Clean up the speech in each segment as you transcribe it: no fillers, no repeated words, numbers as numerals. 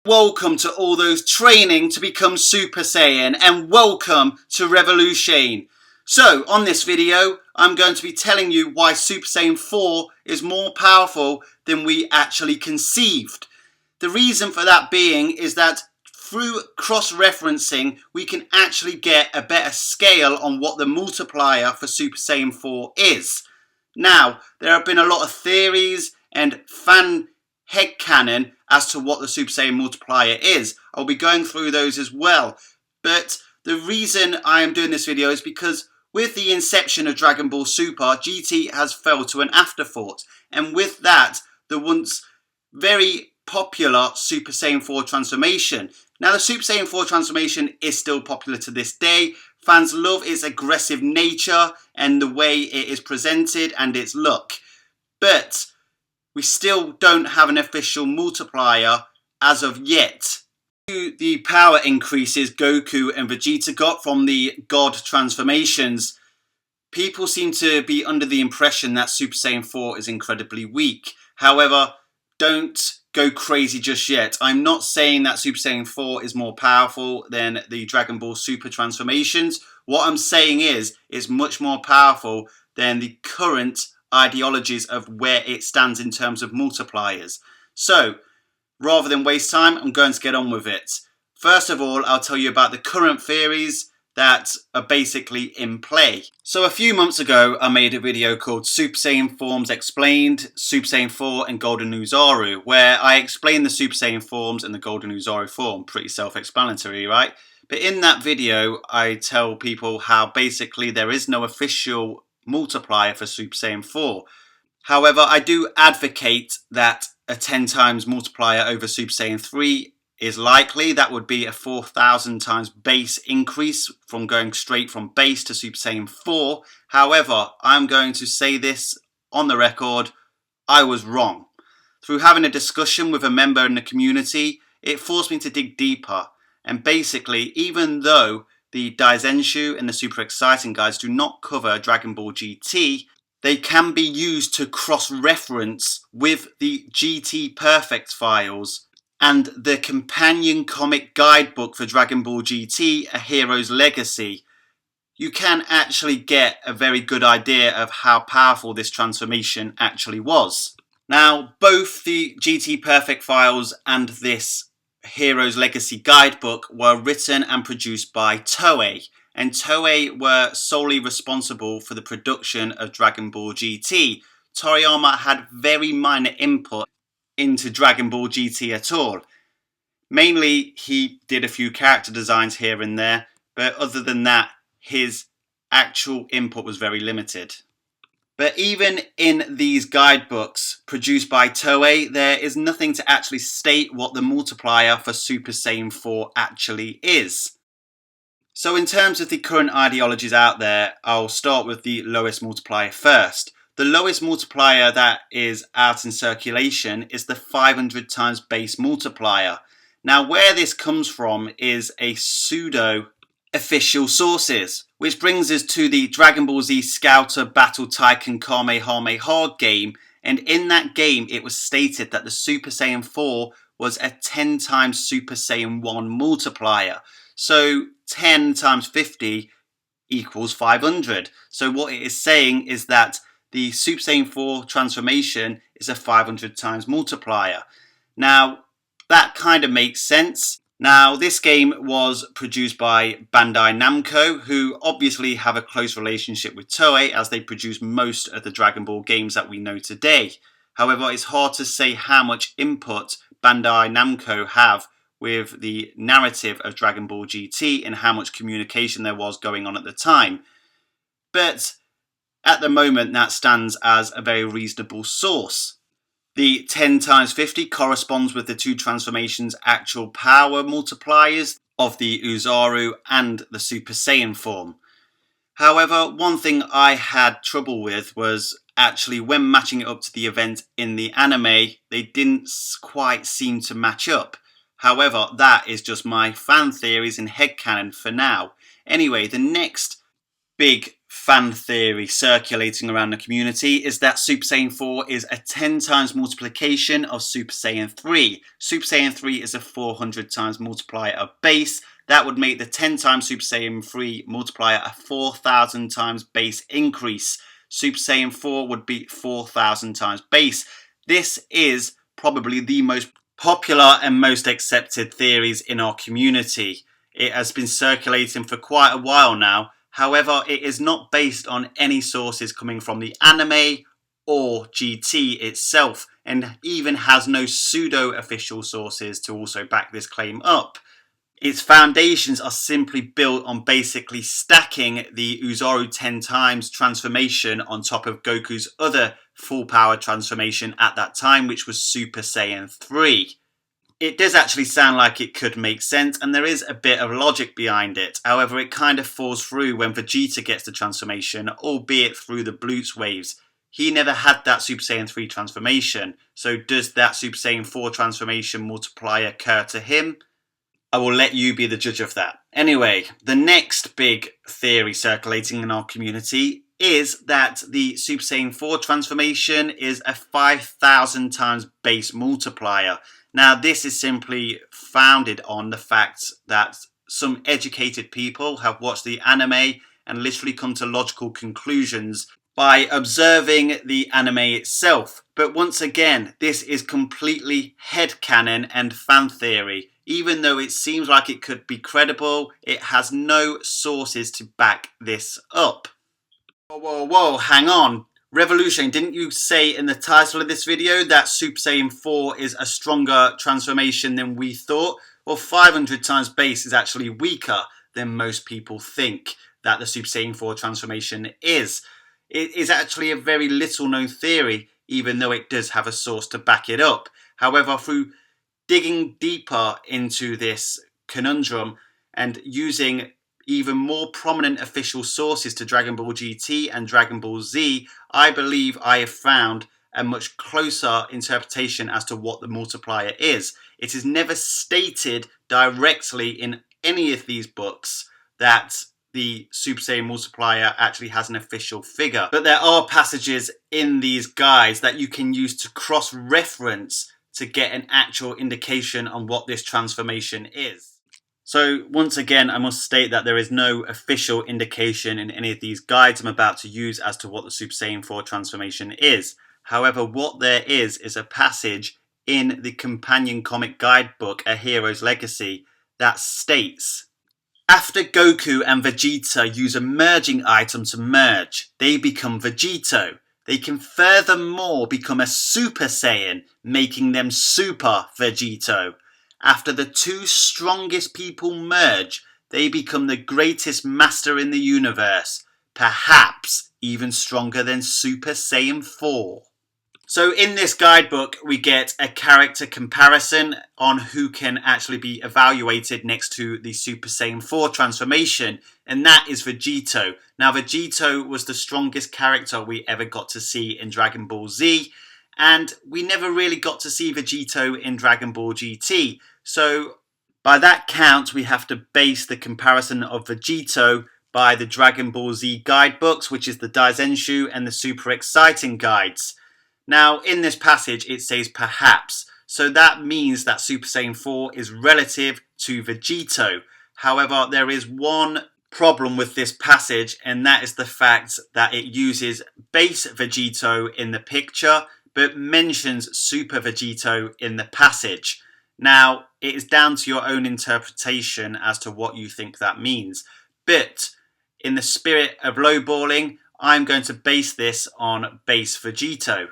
Welcome to all those training to become Super Saiyan, and welcome to Revolution. So on this video I'm going to be telling you why Super Saiyan 4 is more powerful than we actually conceived. The reason for that being is that through cross-referencing we can actually get a better scale on what the multiplier for Super Saiyan 4 is. Now there have been a lot of theories and fan headcanon as to what the Super Saiyan multiplier is. I'll be going through those as well. But the reason I am doing this video is because with the inception of Dragon Ball Super, GT has fell to an afterthought. And with that, the once very popular Super Saiyan 4 transformation. Now the Super Saiyan 4 transformation is still popular to this day. Fans love its aggressive nature and the way it is presented and its look. But we still don't have an official multiplier as of yet. The power increases Goku and Vegeta got from the God transformations, people seem to be under the impression that Super Saiyan 4 is incredibly weak. However, don't go crazy just yet. I'm not saying that Super Saiyan 4 is more powerful than the Dragon Ball Super transformations. What I'm saying is, it's much more powerful than the current ideologies of where it stands in terms of multipliers. So, rather than waste time, I'm going to get on with it. First of all, I'll tell you about the current theories that are basically in play. So a few months ago, I made a video called Super Saiyan Forms Explained, Super Saiyan 4 and Golden Uzaru, where I explain the Super Saiyan forms and the Golden Uzaru form. Pretty self-explanatory, right? But in that video, I tell people how basically there is no official multiplier for Super Saiyan 4. However, I do advocate that a 10 times multiplier over Super Saiyan 3 is likely. That would be a 4,000 times base increase from going straight from base to Super Saiyan 4. However, I'm going to say this on the record, I was wrong. Through having a discussion with a member in the community, it forced me to dig deeper. And basically, even though the Daizenshu and the Super Exciting guides do not cover Dragon Ball GT, they can be used to cross-reference with the GT Perfect files and the companion comic guidebook for Dragon Ball GT, A Hero's Legacy. You can actually get a very good idea of how powerful this transformation actually was. Now, both the GT Perfect files and this Hero's Legacy guidebook were written and produced by Toei, and Toei were solely responsible for the production of Dragon Ball GT. Toriyama had very minor input into Dragon Ball GT at all. Mainly, he did a few character designs here and there, but other than that, his actual input was very limited. But even in these guidebooks produced by Toei, there is nothing to actually state what the multiplier for Super Saiyan 4 actually is. So in terms of the current ideologies out there, I'll start with the lowest multiplier first. The lowest multiplier that is out in circulation is the 500 times base multiplier. Now where this comes from is a pseudo official sources, which brings us to the Dragon Ball Z Scouter Battle Tycoon Kamehameha game, and in that game it was stated that the Super Saiyan 4 was a 10 times Super Saiyan 1 multiplier. So 10 times 50 equals 500. So what it is saying is that the Super Saiyan 4 transformation is a 500 times multiplier. Now that kind of makes sense. Now, this game was produced by Bandai Namco, who obviously have a close relationship with Toei as they produce most of the Dragon Ball games that we know today. However, it's hard to say how much input Bandai Namco have with the narrative of Dragon Ball GT and how much communication there was going on at the time. But at the moment, that stands as a very reasonable source. The 10 times 50 corresponds with the two transformations' actual power multipliers of the Uzaru and the Super Saiyan form. However, one thing I had trouble with was actually when matching it up to the event in the anime, they didn't quite seem to match up. However, that is just my fan theories and headcanon for now. Anyway, the next big fan theory circulating around the community is that Super Saiyan 4 is a 10 times multiplication of Super Saiyan 3. Super Saiyan 3 is a 400 times multiplier of base. That would make the 10 times Super Saiyan 3 multiplier a 4,000 times base increase. Super Saiyan 4 would be 4,000 times base. This is probably the most popular and most accepted theories in our community. It has been circulating for quite a while now. However, it is not based on any sources coming from the anime or GT itself, and even has no pseudo-official sources to also back this claim up. Its foundations are simply built on basically stacking the Uzaru 10 times transformation on top of Goku's other full power transformation at that time, which was Super Saiyan 3. It does actually sound like it could make sense, and there is a bit of logic behind it. However, it kind of falls through when Vegeta gets the transformation, albeit through the Blutz waves. He never had that Super Saiyan 3 transformation, so does that Super Saiyan 4 transformation multiplier occur to him? I will let you be the judge of that. Anyway, the next big theory circulating in our community is that the Super Saiyan 4 transformation is a 5,000 times base multiplier. Now, this is simply founded on the fact that some educated people have watched the anime and literally come to logical conclusions by observing the anime itself. But once again, this is completely headcanon and fan theory. Even though it seems like it could be credible, it has no sources to back this up. Whoa, hang on. Revolution, didn't you say in the title of this video that Super Saiyan 4 is a stronger transformation than we thought? Well, 500 times base is actually weaker than most people think that the Super Saiyan 4 transformation is. It is actually a very little known theory, even though it does have a source to back it up. However, through digging deeper into this conundrum and using even more prominent official sources to Dragon Ball GT and Dragon Ball Z, I believe I have found a much closer interpretation as to what the multiplier is. It is never stated directly in any of these books that the Super Saiyan multiplier actually has an official figure, but there are passages in these guides that you can use to cross-reference to get an actual indication on what this transformation is. So once again, I must state that there is no official indication in any of these guides I'm about to use as to what the Super Saiyan 4 transformation is. However, what there is a passage in the companion comic guidebook, A Hero's Legacy, that states, after Goku and Vegeta use a merging item to merge, they become Vegito. They can furthermore become a Super Saiyan, making them Super Vegito. After the two strongest people merge, they become the greatest master in the universe, perhaps even stronger than Super Saiyan 4. So in this guidebook, we get a character comparison on who can actually be evaluated next to the Super Saiyan 4 transformation, and that is Vegito. Now, Vegito was the strongest character we ever got to see in Dragon Ball Z, and we never really got to see Vegito in Dragon Ball GT. So by that count, we have to base the comparison of Vegito by the Dragon Ball Z guidebooks, which is the Daizenshu and the Super Exciting guides. Now, in this passage, it says perhaps, so that means that Super Saiyan 4 is relative to Vegito. However, there is one problem with this passage, and that is the fact that it uses base Vegito in the picture, but mentions Super Vegito in the passage. Now, it is down to your own interpretation as to what you think that means. But in the spirit of lowballing, I'm going to base this on base Vegito.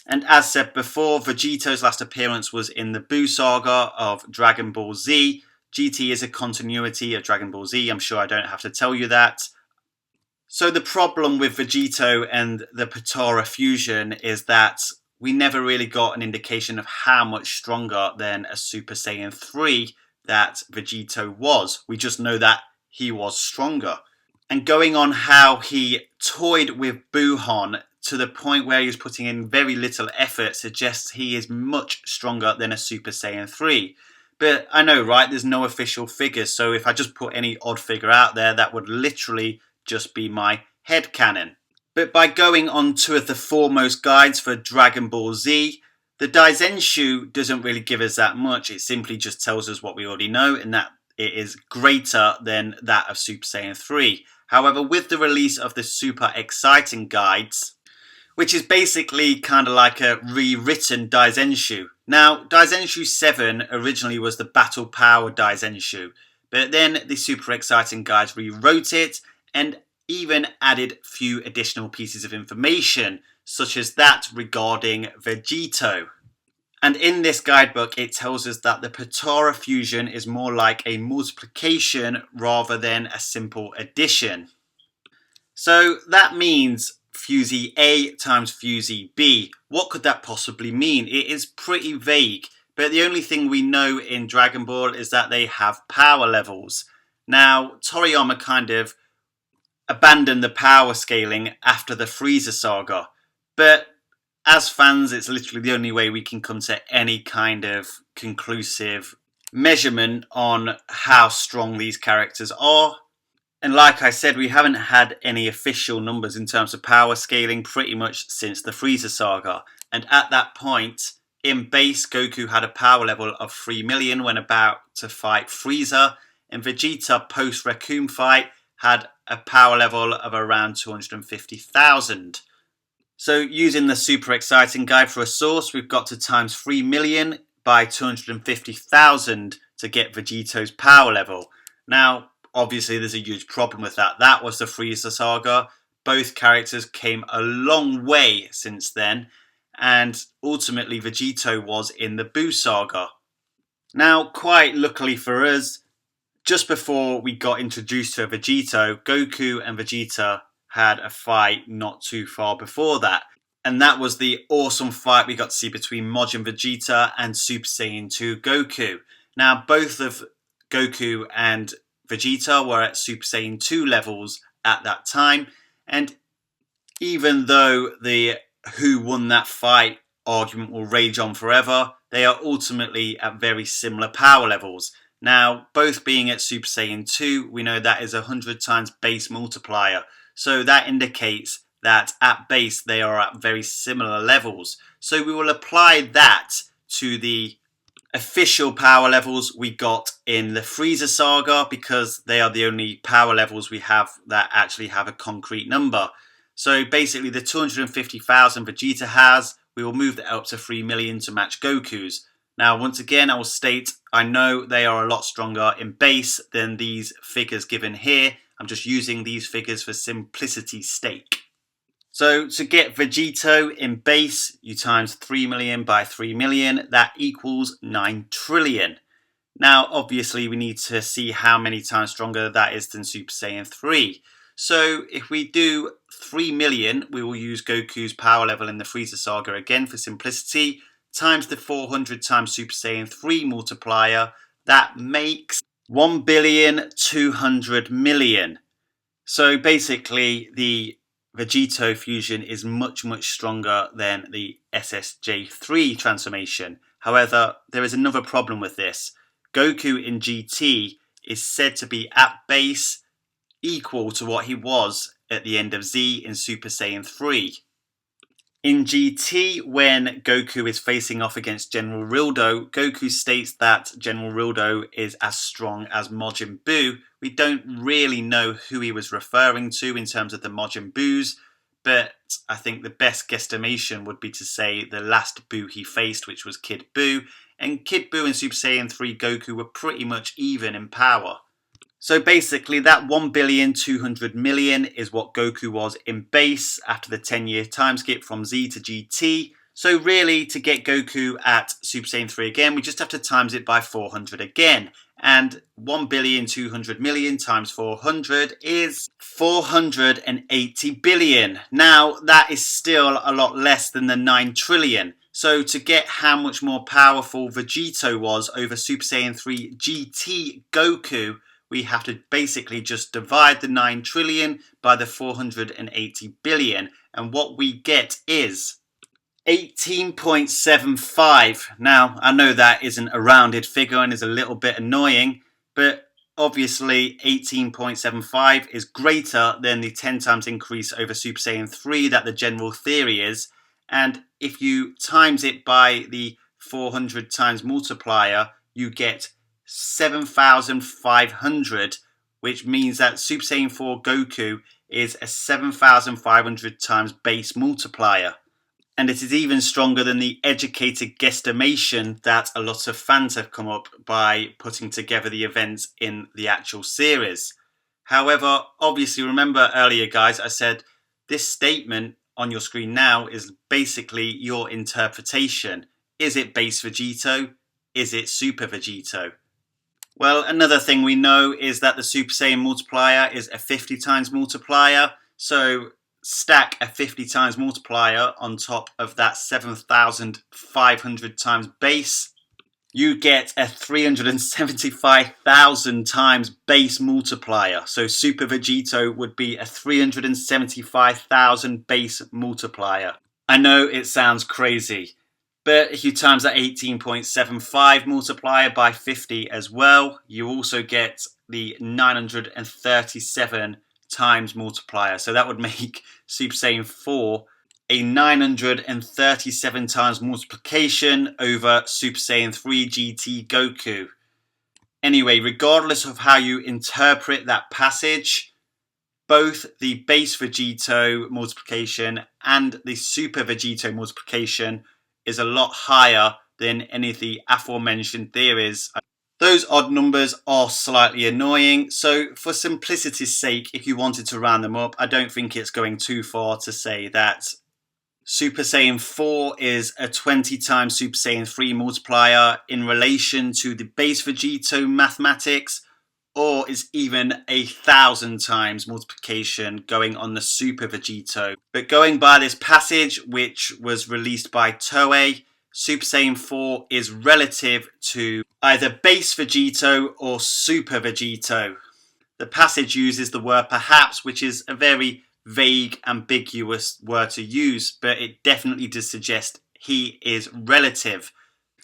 And as said before, Vegito's last appearance was in the Buu saga of Dragon Ball Z. GT is a continuity of Dragon Ball Z, I'm sure I don't have to tell you that. So the problem with Vegito and the Potara fusion is that we never really got an indication of how much stronger than a Super Saiyan 3 that Vegito was. We just know that he was stronger. And going on how he toyed with Buuhan to the point where he was putting in very little effort suggests he is much stronger than a Super Saiyan 3. But I know, right, there's no official figures, so if I just put any odd figure out there, that would literally just be my headcanon. But by going on two of the foremost guides for Dragon Ball Z, the Daizenshu doesn't really give us that much. It simply just tells us what we already know, and that it is greater than that of Super Saiyan 3. However, with the release of the Super Exciting guides, which is basically kind of like a rewritten Daizenshu. Now, Daizenshu 7 originally was the Battle Power Daizenshu, but then the Super Exciting guides rewrote it and even added few additional pieces of information, such as that regarding Vegito. And in this guidebook, it tells us that the Potara fusion is more like a multiplication rather than a simple addition. So that means Fusey A times Fusey B. What could that possibly mean? It is pretty vague, but the only thing we know in Dragon Ball is that they have power levels. Now, Toriyama kind of abandoned the power scaling after the Frieza saga, but as fans, it's literally the only way we can come to any kind of conclusive measurement on how strong these characters are. And like I said, we haven't had any official numbers in terms of power scaling pretty much since the Frieza saga. And at that point, in base, Goku had a power level of 3 million when about to fight Frieza, and Vegeta post-Raccoon fight had a power level of around 250,000. So using the Super Exciting guide for a source, we've got to times 3 million by 250,000 to get Vegito's power level. Now, obviously there's a huge problem with that. That was the Frieza saga. Both characters came a long way since then, and ultimately Vegito was in the Buu saga. Now, quite luckily for us, just before we got introduced to Vegito, Goku and Vegeta had a fight not too far before that. And that was the awesome fight we got to see between Majin Vegeta and Super Saiyan 2 Goku. Now, both of Goku and Vegeta were at Super Saiyan 2 levels at that time. And even though the who won that fight argument will rage on forever, they are ultimately at very similar power levels. Now, both being at Super Saiyan 2, we know that is 100 times base multiplier. So that indicates that at base they are at very similar levels. So we will apply that to the official power levels we got in the Frieza saga, because they are the only power levels we have that actually have a concrete number. So basically the 250,000 Vegeta has, we will move that up to 3 million to match Goku's. Now, once again, I will state, I know they are a lot stronger in base than these figures given here. I'm just using these figures for simplicity's sake. So to get Vegito in base, you times 3 million by 3 million, that equals 9 trillion. Now, obviously, we need to see how many times stronger that is than Super Saiyan 3. So if we do 3 million, we will use Goku's power level in the Frieza saga again for simplicity, times the 400 times Super Saiyan 3 multiplier, that makes 1,200,000,000. So basically the Vegito fusion is much stronger than the SSJ3 transformation. However, there is another problem with this. Goku in GT is said to be at base equal to what he was at the end of Z in Super Saiyan 3. In GT, when Goku is facing off against General Rildo, Goku states that General Rildo is as strong as Majin Buu. We don't really know who he was referring to in terms of the Majin Buus, but I think the best guesstimation would be to say the last Buu he faced, which was Kid Buu, and Kid Buu and Super Saiyan 3 Goku were pretty much even in power. So basically that 1,200,000,000 is what Goku was in base after the 10-year time skip from Z to GT. So really, to get Goku at Super Saiyan 3 again, we just have to times it by 400 again. And 1,200,000,000 times 400 is 480 billion. Now, that is still a lot less than the 9 trillion. So to get how much more powerful Vegito was over Super Saiyan 3 GT Goku, we have to basically just divide the 9 trillion by the 480 billion. And what we get is 18.75. Now, I know that isn't a rounded figure and is a little bit annoying, but obviously 18.75 is greater than the 10 times increase over Super Saiyan 3 that the general theory is. And if you times it by the 400 times multiplier, you get 7,500, which means that Super Saiyan 4 Goku is a 7,500 times base multiplier. And it is even stronger than the educated guesstimation that a lot of fans have come up by putting together the events in the actual series. However, obviously remember earlier guys, I said this statement on your screen now is basically your interpretation. Is it base Vegito? Is it Super Vegito? Well, another thing we know is that the Super Saiyan multiplier is a 50 times multiplier. So stack a 50 times multiplier on top of that 7,500 times base, you get a 375,000 times base multiplier. So Super Vegito would be a 375,000 base multiplier. I know it sounds crazy, but if you times that 18.75 multiplier by 50 as well, you also get the 937 times multiplier. So that would make Super Saiyan 4 a 937 times multiplication over Super Saiyan 3 GT Goku. Anyway, regardless of how you interpret that passage, both the base Vegito multiplication and the Super Vegito multiplication is a lot higher than any of the aforementioned theories. Those odd numbers are slightly annoying, so for simplicity's sake, if you wanted to round them up, I don't think it's going too far to say that Super Saiyan 4 is a 20 times Super Saiyan 3 multiplier in relation to the base Vegito mathematics, or is even 1,000 times multiplication going on the Super Vegito. But going by this passage, which was released by Toei, Super Saiyan 4 is relative to either base Vegito or Super Vegito. The passage uses the word perhaps, which is a very vague, ambiguous word to use, but it definitely does suggest he is relative.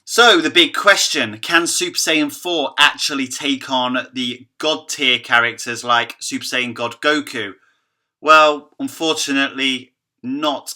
So the big question, can Super Saiyan 4 actually take on the God tier characters like Super Saiyan God Goku? Well, unfortunately not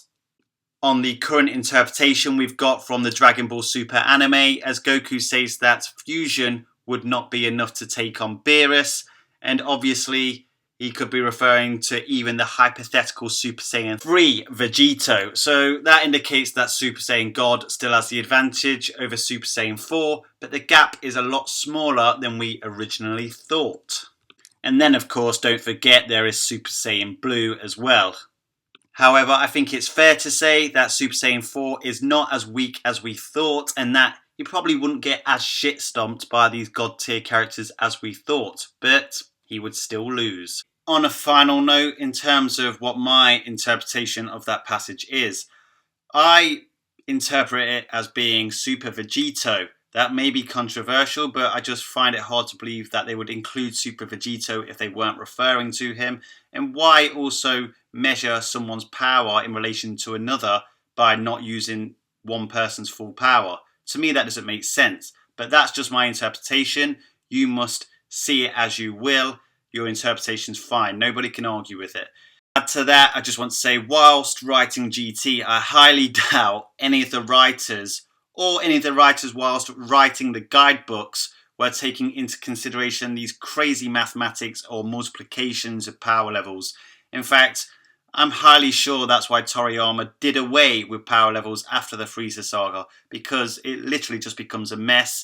on the current interpretation we've got from the Dragon Ball Super anime, as Goku says that fusion would not be enough to take on Beerus, and obviously he could be referring to even the hypothetical Super Saiyan 3 Vegito. So that indicates that Super Saiyan God still has the advantage over Super Saiyan 4, but the gap is a lot smaller than we originally thought. And then of course, don't forget there is Super Saiyan Blue as well. However, I think it's fair to say that Super Saiyan 4 is not as weak as we thought, and that he probably wouldn't get as shit stomped by these God tier characters as we thought, but he would still lose. On a final note, in terms of what my interpretation of that passage is, I interpret it as being Super Vegito. That may be controversial, but I just find it hard to believe that they would include Super Vegito if they weren't referring to him. And why also measure someone's power in relation to another by not using one person's full power? To me, that doesn't make sense. But that's just my interpretation. You must see it as you will. Your interpretation's fine. Nobody can argue with it. Add to that, I just want to say, whilst writing GT, I highly doubt any of the writers whilst writing the guidebooks were taking into consideration these crazy mathematics or multiplications of power levels. In fact, I'm highly sure that's why Toriyama did away with power levels after the Frieza saga, because it literally just becomes a mess.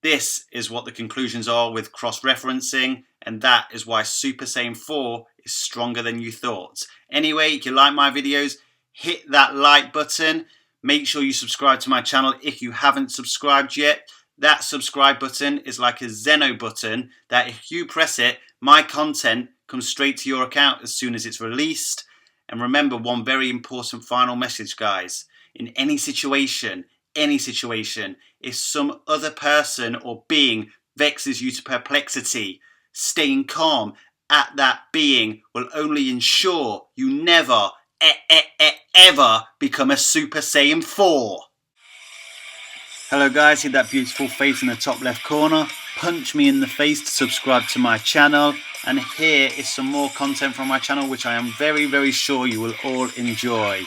This is what the conclusions are with cross-referencing, and that is why Super Saiyan 4 is stronger than you thought. Anyway, if you like my videos, hit that like button. Make sure you subscribe to my channel if you haven't subscribed yet. That subscribe button is like a Zeno button that if you press it, my content comes straight to your account as soon as it's released. And remember one very important final message, guys. In any situation, if some other person or being vexes you to perplexity, staying calm at that being will only ensure you never, ever become a Super Saiyan 4. Hello guys, see that beautiful face in the top left corner? Punch me in the face to subscribe to my channel, and here is some more content from my channel which I am very sure you will all enjoy.